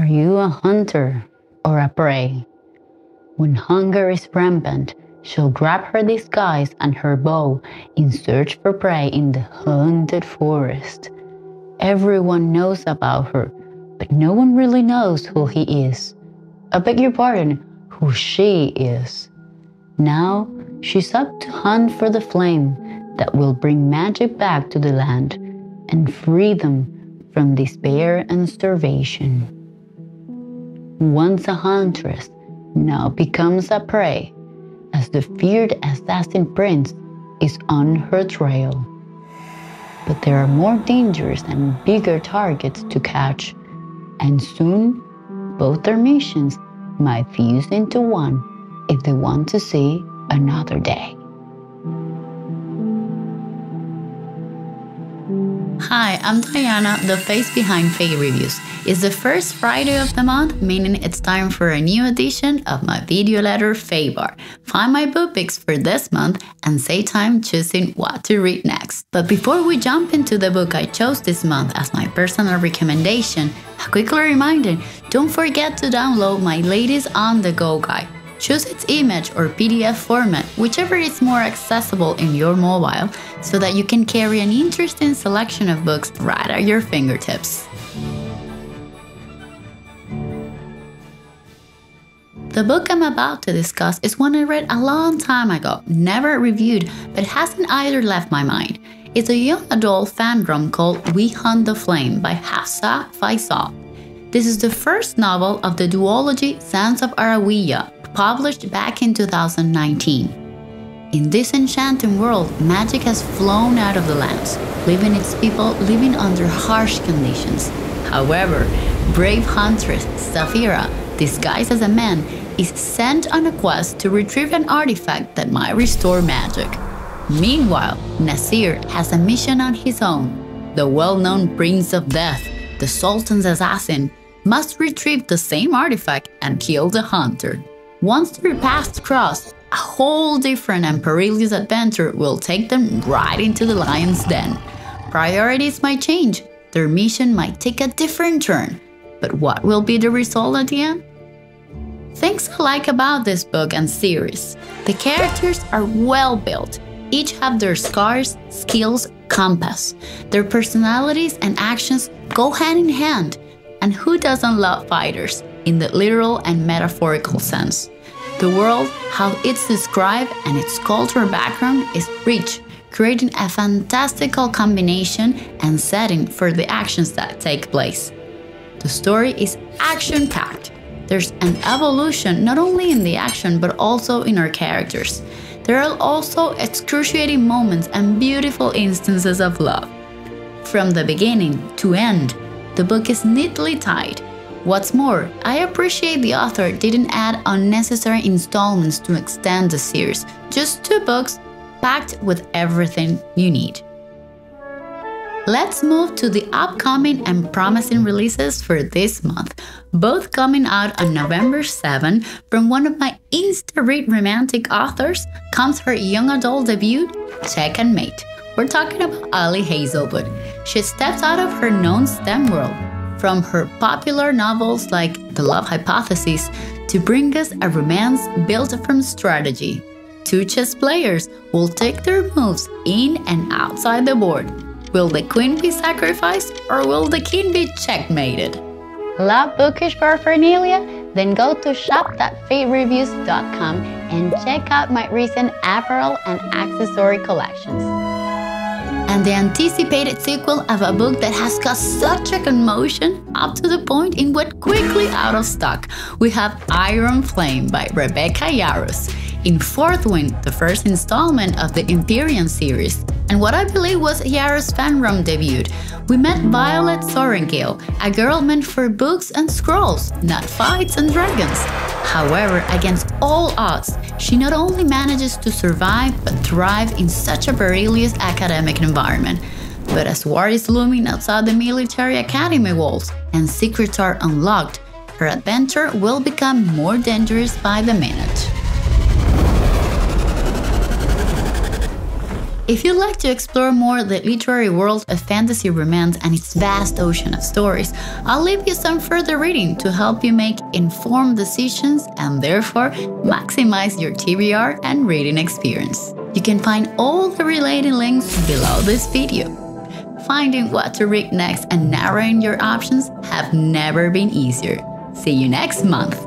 Are you a hunter or a prey? When hunger is rampant, she'll grab her disguise and her bow in search for prey in the haunted forest. Everyone knows about her, but no one really knows who he is. I beg your pardon, who she is. Now, she's up to hunt for the flame that will bring magic back to the land and free them from despair and starvation. Once a huntress, now becomes a prey, as the feared assassin prince is on her trail. But there are more dangerous and bigger targets to catch, and soon both their missions might fuse into one if they want to see another day. Hi, I'm Diana, the face behind Faye Reviews. It's the first Friday of the month, meaning it's time for a new edition of my video letter Faye Bar. Find my book picks for this month and save time choosing what to read next. But before we jump into the book I chose this month as my personal recommendation, a quick reminder, don't forget to download my latest on-the-go guide. Choose its image or PDF format, whichever is more accessible in your mobile, so that you can carry an interesting selection of books right at your fingertips. The book I'm about to discuss is one I read a long time ago, never reviewed, but hasn't either left my mind. It's a young adult Fan-Rom called We Hunt the Flame by Hafsah Faizal. This is the first novel of the duology Sands of Arawiya, published back in 2019. In this enchanting world, magic has flown out of the lands, leaving its people living under harsh conditions. However, brave huntress Safira, disguised as a man, is sent on a quest to retrieve an artifact that might restore magic. Meanwhile, Nasir has a mission on his own. The well-known Prince of Death, the Sultan's assassin, must retrieve the same artifact and kill the hunter. Once their paths cross, a whole different and perilous adventure will take them right into the lion's den. Priorities might change, their mission might take a different turn, but what will be the result at the end? Things I like about this book and series. The characters are well built, each have their scars, skills, compass. Their personalities and actions go hand in hand. And who doesn't love fighters, in the literal and metaphorical sense? The world, how it's described, and its cultural background is rich, creating a fantastical combination and setting for the actions that take place. The story is action-packed. There's an evolution not only in the action but also in our characters. There are also excruciating moments and beautiful instances of love. From the beginning to end, the book is neatly tied. What's more, I appreciate the author didn't add unnecessary installments to extend the series, just 2 books packed with everything you need. Let's move to the upcoming and promising releases for this month, both coming out on November 7. From one of my insta-read romantic authors comes her young adult debut, Check and Mate. We're talking about Ali Hazelwood. She steps out of her known STEM world, from her popular novels like The Love Hypothesis, to bring us a romance built from strategy. 2 chess players will take their moves in and outside the board. Will the queen be sacrificed or will the king be checkmated? Love bookish paraphernalia? Then go to shop.fadereviews.com and check out my recent apparel and accessory collections. And the anticipated sequel of a book that has caused such a commotion up to the point it went quickly out of stock. We have Iron Flame by Rebecca Yarros. In Fourth Wind, the first installment of the Empyrean series, and what I believe was Yarros' Fan-Rom debut, we met Violet Sorrengail, a girl meant for books and scrolls, not fights and dragons. However, against all odds, she not only manages to survive but thrive in such a perilous academic environment. But as war is looming outside the military academy walls and secrets are unlocked, her adventure will become more dangerous by the minute. If you'd like to explore more the literary world of fantasy romance and its vast ocean of stories, I'll leave you some further reading to help you make informed decisions and therefore maximize your TBR and reading experience. You can find all the related links below this video. Finding what to read next and narrowing your options have never been easier. See you next month!